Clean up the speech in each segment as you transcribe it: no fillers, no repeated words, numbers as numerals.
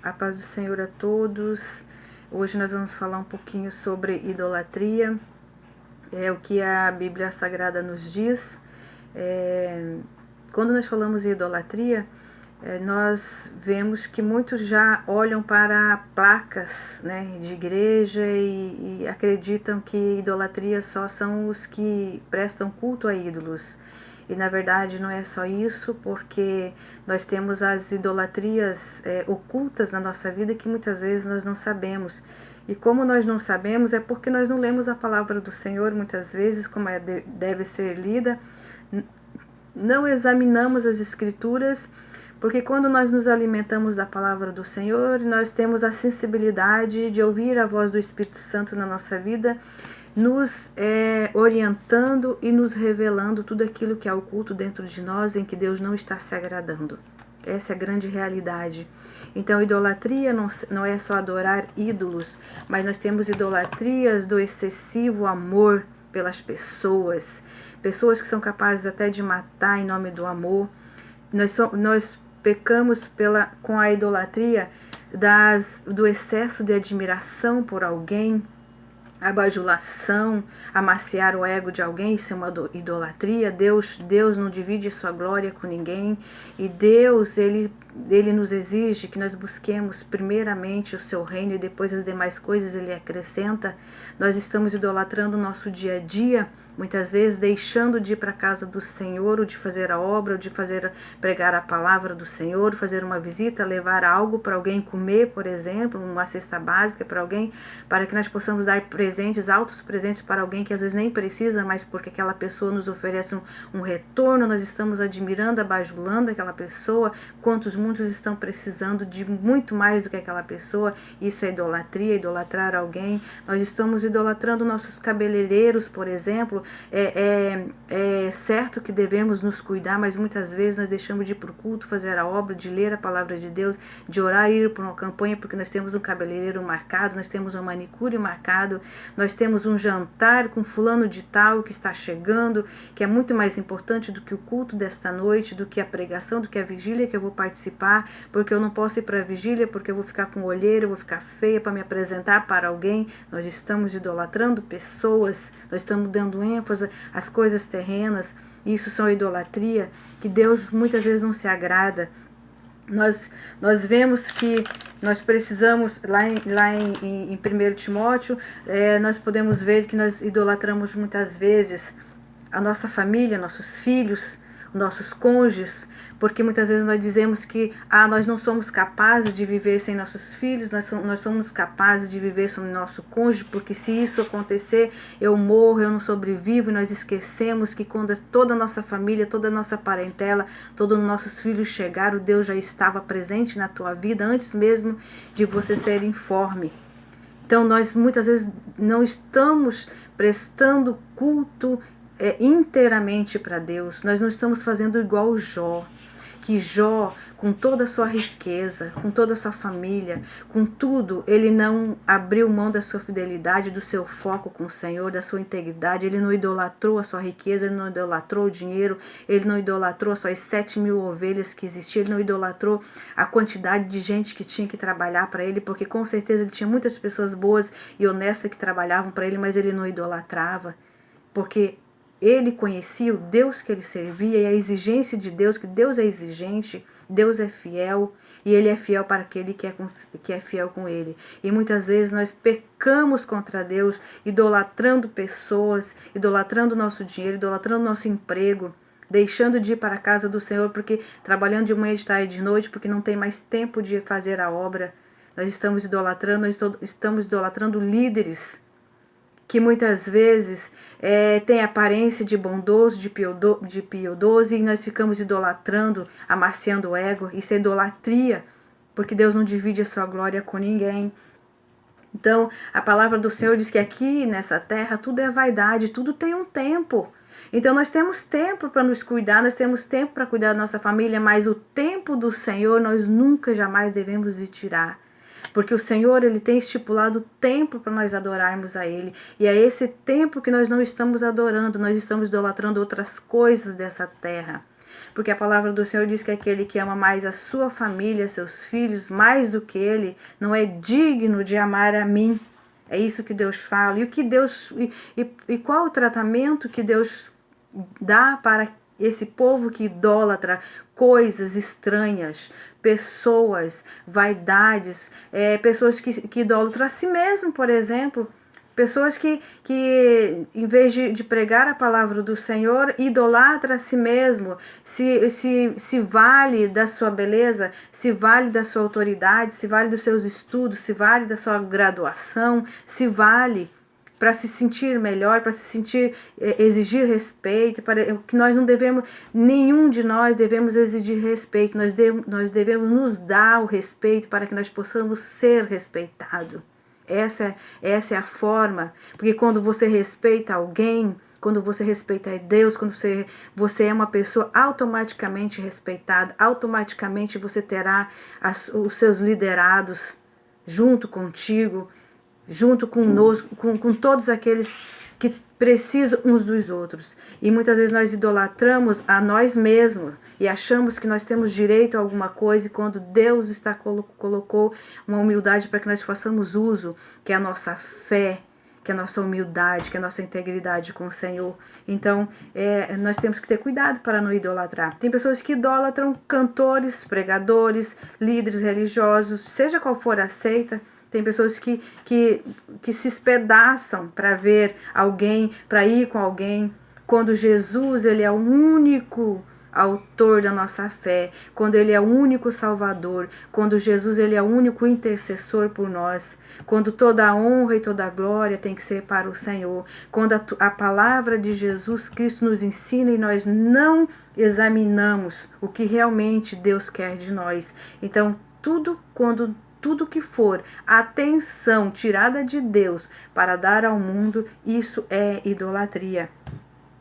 A paz do Senhor a todos. Hoje nós vamos falar um pouquinho sobre idolatria, o que a Bíblia Sagrada nos diz. Quando nós falamos em idolatria, nós vemos que muitos já olham para placas, né, de igreja e acreditam que idolatria só são os que prestam culto a ídolos. E na verdade não é só isso, porque nós temos as idolatrias ocultas na nossa vida que muitas vezes nós não sabemos. E como nós não sabemos é porque nós não lemos a palavra do Senhor muitas vezes, como deve ser lida, não examinamos as escrituras, porque quando nós nos alimentamos da palavra do Senhor, nós temos a sensibilidade de ouvir a voz do Espírito Santo na nossa vida, nos orientando e nos revelando tudo aquilo que é oculto dentro de nós, em que Deus não está se agradando. Essa é a grande realidade. Então, idolatria não é só adorar ídolos, mas nós temos idolatrias do excessivo amor pelas pessoas que são capazes até de matar em nome do amor. Nós pecamos com a idolatria do excesso de admiração por alguém, a bajulação, amaciar o ego de alguém, isso é uma idolatria. Deus não divide sua glória com ninguém, e Deus, ele nos exige que nós busquemos primeiramente o seu reino e depois as demais coisas ele acrescenta. Nós estamos idolatrando o nosso dia a dia, muitas vezes deixando de ir para a casa do Senhor, ou de fazer a obra, ou de pregar a palavra do Senhor, fazer uma visita, levar algo para alguém comer, por exemplo, uma cesta básica para alguém, para que nós possamos dar presentes, altos presentes para alguém que às vezes nem precisa, mas porque aquela pessoa nos oferece um retorno, nós estamos admirando, abajulando aquela pessoa, muitos estão precisando de muito mais do que aquela pessoa. Isso é idolatria, idolatrar alguém. Nós estamos idolatrando nossos cabeleireiros, por exemplo. É certo que devemos nos cuidar, mas muitas vezes nós deixamos de ir para o culto, fazer a obra, de ler a palavra de Deus, de orar e ir para uma campanha, porque nós temos um cabeleireiro marcado, nós temos uma manicure marcado, nós temos um jantar com fulano de tal que está chegando, que é muito mais importante do que o culto desta noite, do que a pregação, do que a vigília que eu vou participar, porque eu não posso ir para a vigília, porque eu vou ficar com olheira, eu vou ficar feia para me apresentar para alguém. Nós estamos idolatrando pessoas, nós estamos dando ênfase às coisas terrenas. Isso são idolatria, que Deus muitas vezes não se agrada. Nós vemos que nós precisamos, lá em 1 Timóteo, nós podemos ver que nós idolatramos muitas vezes a nossa família, nossos filhos, nossos cônjuges, porque muitas vezes nós dizemos que nós não somos capazes de viver sem nossos filhos, nós somos capazes de viver sem nosso cônjuge, porque se isso acontecer, eu morro, eu não sobrevivo, e nós esquecemos que quando toda a nossa família, toda a nossa parentela, todos os nossos filhos chegaram, Deus já estava presente na tua vida antes mesmo de você ser informe. Então nós muitas vezes não estamos prestando culto inteiramente para Deus. Nós não estamos fazendo igual Jó, que Jó, com toda a sua riqueza, com toda a sua família, com tudo, ele não abriu mão da sua fidelidade, do seu foco com o Senhor, da sua integridade. Ele não idolatrou a sua riqueza, ele não idolatrou o dinheiro, ele não idolatrou as suas 7.000 ovelhas que existiam, ele não idolatrou a quantidade de gente que tinha que trabalhar para ele, porque com certeza ele tinha muitas pessoas boas e honestas que trabalhavam para ele, mas ele não idolatrava, porque ele conhecia o Deus que ele servia e a exigência de Deus, que Deus é exigente, Deus é fiel e ele é fiel para aquele que é fiel com ele. E muitas vezes nós pecamos contra Deus, idolatrando pessoas, idolatrando nosso dinheiro, idolatrando nosso emprego, deixando de ir para a casa do Senhor, porque trabalhando de manhã, de tarde e de noite, porque não tem mais tempo de fazer a obra. Nós estamos idolatrando líderes que muitas vezes tem aparência de bondoso, de piedoso, e nós ficamos idolatrando, amaciando o ego. Isso é idolatria, porque Deus não divide a sua glória com ninguém. Então, a palavra do Senhor diz que aqui nessa terra tudo é vaidade, tudo tem um tempo. Então nós temos tempo para nos cuidar, nós temos tempo para cuidar da nossa família, mas o tempo do Senhor nós nunca, jamais devemos tirar. Porque o Senhor, ele tem estipulado tempo para nós adorarmos a ele. E é esse tempo que nós não estamos adorando, nós estamos idolatrando outras coisas dessa terra. porque a palavra do Senhor diz que aquele que ama mais a sua família, seus filhos, mais do que ele, não é digno de amar a mim. É isso que Deus fala. E o que Deus e qual o tratamento que Deus dá para esse povo que idolatra coisas estranhas, pessoas, vaidades, pessoas que idolatram a si mesmo, por exemplo. Pessoas que em vez de pregar a palavra do Senhor, idolatra a si mesmo, se vale da sua beleza, se vale da sua autoridade, se vale dos seus estudos, se vale da sua graduação, se vale para se sentir melhor, para se sentir, exigir respeito, para que nós não devemos, nenhum de nós devemos exigir respeito, nós devemos nos dar o respeito para que nós possamos ser respeitados. Essa é a forma, porque quando você respeita alguém, quando você respeita Deus, quando você é uma pessoa automaticamente respeitada, automaticamente você terá os seus liderados junto contigo, junto conosco, com todos aqueles que precisam uns dos outros. E muitas vezes nós idolatramos a nós mesmos e achamos que nós temos direito a alguma coisa, e quando Deus colocou uma humildade para que nós façamos uso, que é a nossa fé, que é a nossa humildade, que é a nossa integridade com o Senhor. Então, nós temos que ter cuidado para não idolatrar. Tem pessoas que idolatram cantores, pregadores, líderes religiosos, seja qual for a seita. Tem pessoas que se espedaçam para ver alguém, para ir com alguém, quando Jesus, ele é o único autor da nossa fé, quando ele é o único salvador, quando Jesus, ele é o único intercessor por nós, quando toda a honra e toda a glória tem que ser para o Senhor, quando a palavra de Jesus Cristo nos ensina e nós não examinamos o que realmente Deus quer de nós. Então, tudo que for atenção tirada de Deus para dar ao mundo, isso é idolatria.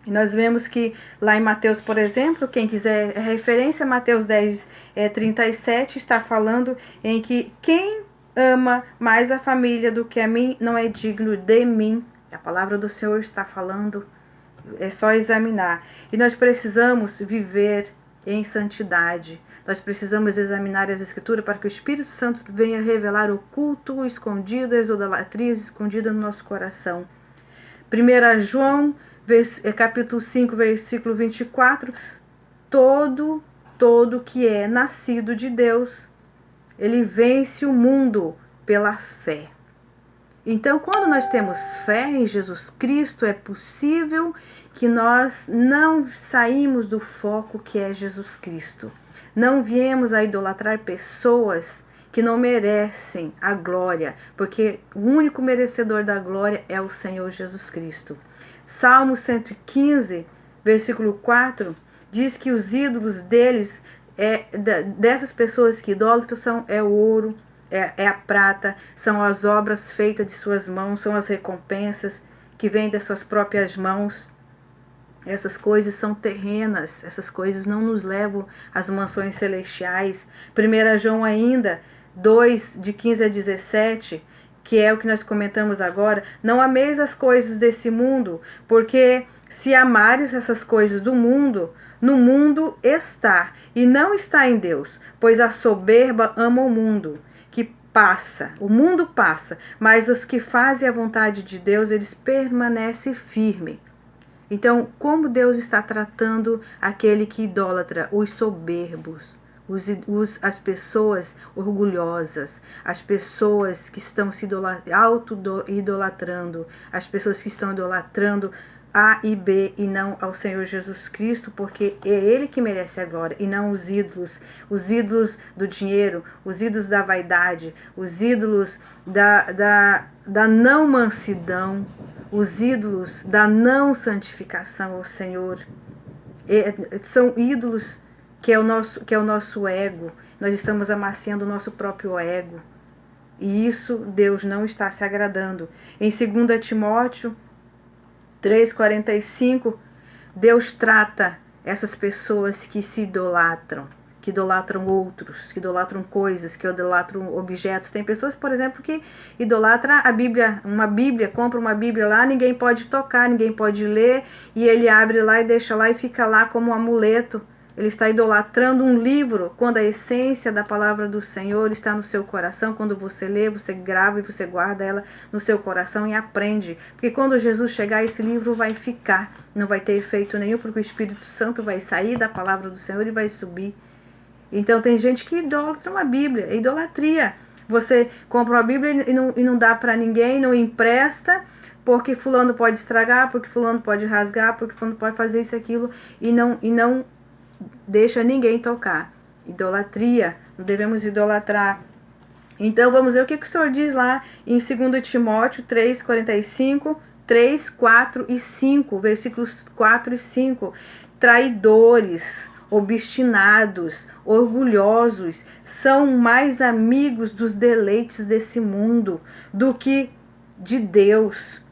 E nós vemos que lá em Mateus, por exemplo, quem quiser referência, Mateus 10:37 está falando em que quem ama mais a família do que a mim não é digno de mim. A palavra do Senhor está falando, é só examinar. E nós precisamos viver em santidade. Nós precisamos examinar as Escrituras para que o Espírito Santo venha revelar o culto escondido, as idolatrias escondidas no nosso coração. 1 João, capítulo 5, versículo 24, todo que é nascido de Deus, ele vence o mundo pela fé. Então, quando nós temos fé em Jesus Cristo, é possível que nós não saímos do foco que é Jesus Cristo. Não viemos a idolatrar pessoas que não merecem a glória, porque o único merecedor da glória é o Senhor Jesus Cristo. Salmo 115, versículo 4, diz que os ídolos deles, dessas pessoas que idolatram, é o ouro, é a prata, são as obras feitas de suas mãos, são as recompensas que vêm das suas próprias mãos. Essas coisas são terrenas, essas coisas não nos levam às mansões celestiais. 1 João ainda, 2, de 15 a 17, que é o que nós comentamos agora, não ameis as coisas desse mundo, porque se amares essas coisas do mundo, no mundo está, e não está em Deus, pois a soberba ama o mundo, que passa, o mundo passa, mas os que fazem a vontade de Deus, eles permanecem firmes. Então, como Deus está tratando aquele que idolatra, os soberbos, as pessoas orgulhosas, as pessoas que estão se auto-idolatrando, as pessoas que estão idolatrando A e B e não ao Senhor Jesus Cristo, porque é Ele que merece a glória e não os ídolos do dinheiro, os ídolos da vaidade, os ídolos da não mansidão, os ídolos da não santificação ao Senhor. São ídolos que é o nosso ego. Nós estamos amaciando o nosso próprio ego. E isso Deus não está se agradando. Em 2 Timóteo 3,45, Deus trata essas pessoas que se idolatram, que idolatram outros, que idolatram coisas, que idolatram objetos. Tem pessoas, por exemplo, que idolatram a Bíblia, compra uma Bíblia lá, ninguém pode tocar, ninguém pode ler, e ele abre lá e deixa lá e fica lá como um amuleto. Ele está idolatrando um livro, quando a essência da palavra do Senhor está no seu coração. Quando você lê, você grava e você guarda ela no seu coração e aprende. Porque quando Jesus chegar, esse livro vai ficar. Não vai ter efeito nenhum, porque o Espírito Santo vai sair da palavra do Senhor e vai subir. Então tem gente que idolatra uma Bíblia, é idolatria. Você compra uma Bíblia e não dá para ninguém, não empresta, porque fulano pode estragar, porque fulano pode rasgar, porque fulano pode fazer isso e aquilo, e não deixa ninguém tocar. Idolatria, não devemos idolatrar. Então vamos ver o que o Senhor diz lá em 2 Timóteo 3, 45, 3, 4 e 5, versículos 4 e 5. Traidores, obstinados, orgulhosos, são mais amigos dos deleites desse mundo do que de Deus.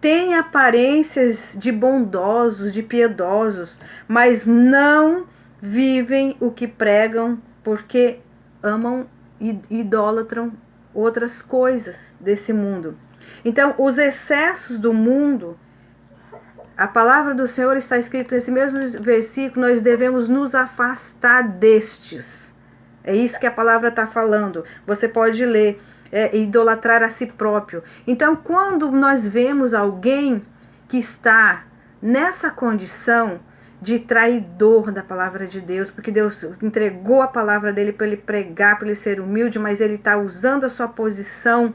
Têm aparências de bondosos, de piedosos, mas não vivem o que pregam, porque amam e idolatram outras coisas desse mundo. Então, os excessos do mundo, a palavra do Senhor está escrita nesse mesmo versículo, nós devemos nos afastar destes. É isso que a palavra está falando. Você pode ler, idolatrar a si próprio. Então, quando nós vemos alguém que está nessa condição de traidor da palavra de Deus, porque Deus entregou a palavra dele para ele pregar, para ele ser humilde, mas ele está usando a sua posição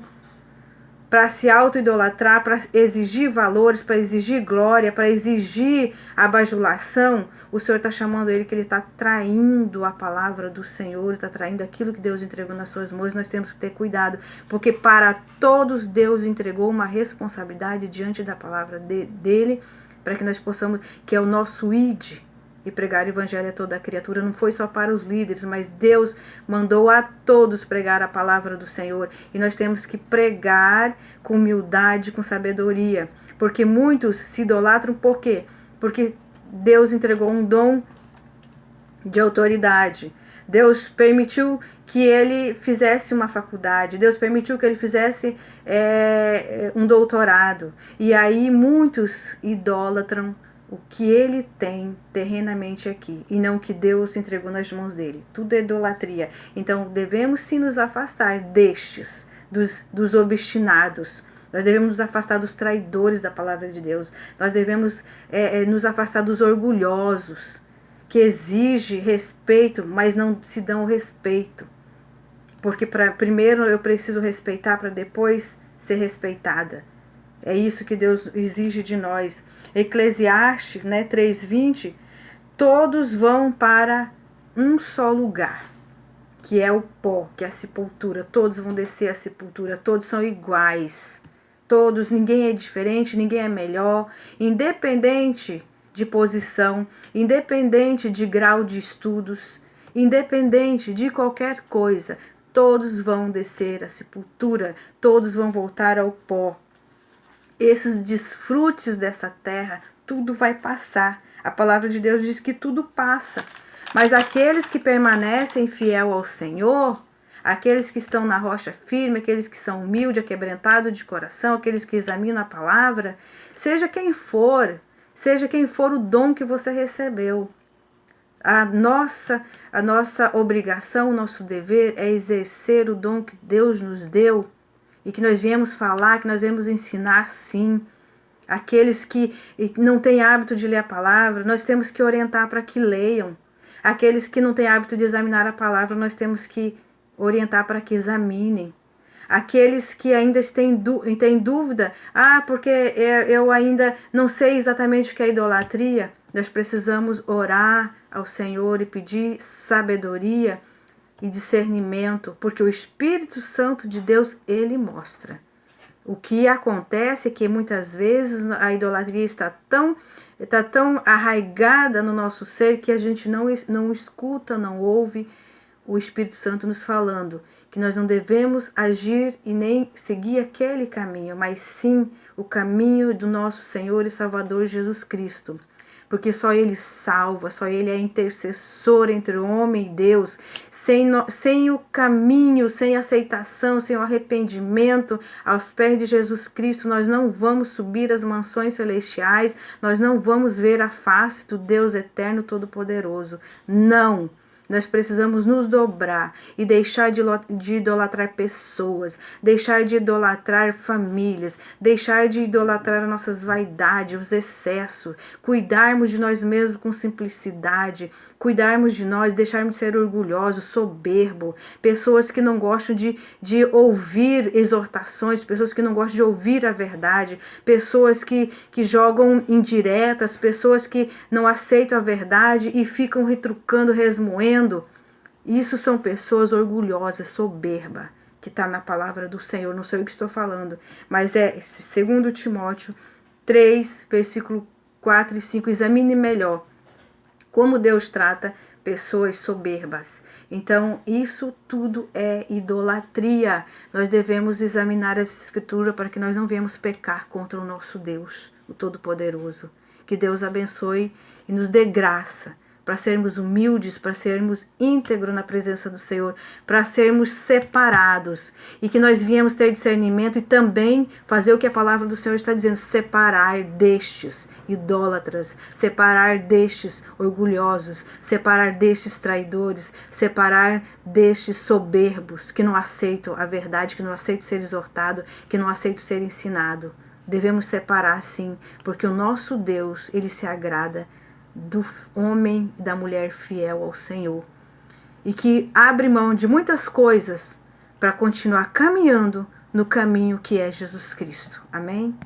para se auto-idolatrar, para exigir valores, para exigir glória, para exigir a bajulação. O Senhor está chamando ele que ele está traindo a palavra do Senhor, está traindo aquilo que Deus entregou nas suas mãos. Nós temos que ter cuidado, porque para todos Deus entregou uma responsabilidade diante da palavra dele, para que nós possamos, que é o nosso id, e pregar o evangelho a toda a criatura. Não foi só para os líderes, mas Deus mandou a todos pregar a palavra do Senhor. E nós temos que pregar com humildade, com sabedoria. Porque muitos se idolatram, por quê? Porque Deus entregou um dom de autoridade. Deus permitiu que ele fizesse uma faculdade. Deus permitiu que ele fizesse um doutorado. E aí muitos idolatram o que ele tem terrenamente aqui, e não o que Deus entregou nas mãos dele. Tudo é idolatria. Então devemos sim nos afastar destes, dos obstinados. Nós devemos nos afastar dos traidores da palavra de Deus. Nós devemos nos afastar dos orgulhosos, que exigem respeito, mas não se dão respeito. Porque primeiro eu preciso respeitar para depois ser respeitada. É isso que Deus exige de nós. Eclesiastes 3:20, todos vão para um só lugar, que é o pó, que é a sepultura. Todos vão descer à sepultura, todos são iguais. Todos, ninguém é diferente, ninguém é melhor, independente de posição, independente de grau de estudos, independente de qualquer coisa. Todos vão descer à sepultura, todos vão voltar ao pó. Esses desfrutes dessa terra, tudo vai passar. A palavra de Deus diz que tudo passa. Mas aqueles que permanecem fiel ao Senhor, aqueles que estão na rocha firme, aqueles que são humildes, aquebrantados de coração, aqueles que examinam a palavra, seja quem for o dom que você recebeu. A nossa obrigação, o nosso dever é exercer o dom que Deus nos deu, e que nós viemos falar, que nós viemos ensinar, sim. Aqueles que não têm hábito de ler a palavra, nós temos que orientar para que leiam. Aqueles que não têm hábito de examinar a palavra, nós temos que orientar para que examinem. Aqueles que ainda têm dúvida, porque eu ainda não sei exatamente o que é idolatria, nós precisamos orar ao Senhor e pedir sabedoria e discernimento, porque o Espírito Santo de Deus, ele mostra. O que acontece é que muitas vezes a idolatria está tão arraigada no nosso ser que a gente não escuta, não ouve o Espírito Santo nos falando que nós não devemos agir e nem seguir aquele caminho, mas sim o caminho do nosso Senhor e Salvador Jesus Cristo. porque só Ele salva, só Ele é intercessor entre o homem e Deus. Sem o caminho, sem aceitação, sem o arrependimento aos pés de Jesus Cristo, nós não vamos subir as mansões celestiais, nós não vamos ver a face do Deus eterno todo-poderoso. Não! Nós precisamos nos dobrar e deixar de idolatrar pessoas, deixar de idolatrar famílias, deixar de idolatrar as nossas vaidades, os excessos, cuidarmos de nós mesmos com simplicidade, cuidarmos de nós, deixarmos de ser orgulhosos, soberbo, pessoas que não gostam de ouvir exortações, pessoas que não gostam de ouvir a verdade, pessoas que jogam indiretas, pessoas que não aceitam a verdade e ficam retrucando, resmoendo. Isso são pessoas orgulhosas, soberba, que está na palavra do Senhor, não sei o que estou falando, mas é 2 Timóteo 3, versículo 4 e 5, examine melhor como Deus trata pessoas soberbas. Então, isso tudo é idolatria. Nós devemos examinar as escrituras para que nós não venhamos pecar contra o nosso Deus, o Todo-Poderoso. Que Deus abençoe e nos dê graça para sermos humildes, para sermos íntegros na presença do Senhor, para sermos separados e que nós viemos ter discernimento e também fazer o que a palavra do Senhor está dizendo, separar destes idólatras, separar destes orgulhosos, separar destes traidores, separar destes soberbos que não aceitam a verdade, que não aceitam ser exortado, que não aceitam ser ensinado. Devemos separar sim, porque o nosso Deus, Ele se agrada do homem e da mulher fiel ao Senhor e que abre mão de muitas coisas para continuar caminhando no caminho que é Jesus Cristo. Amém?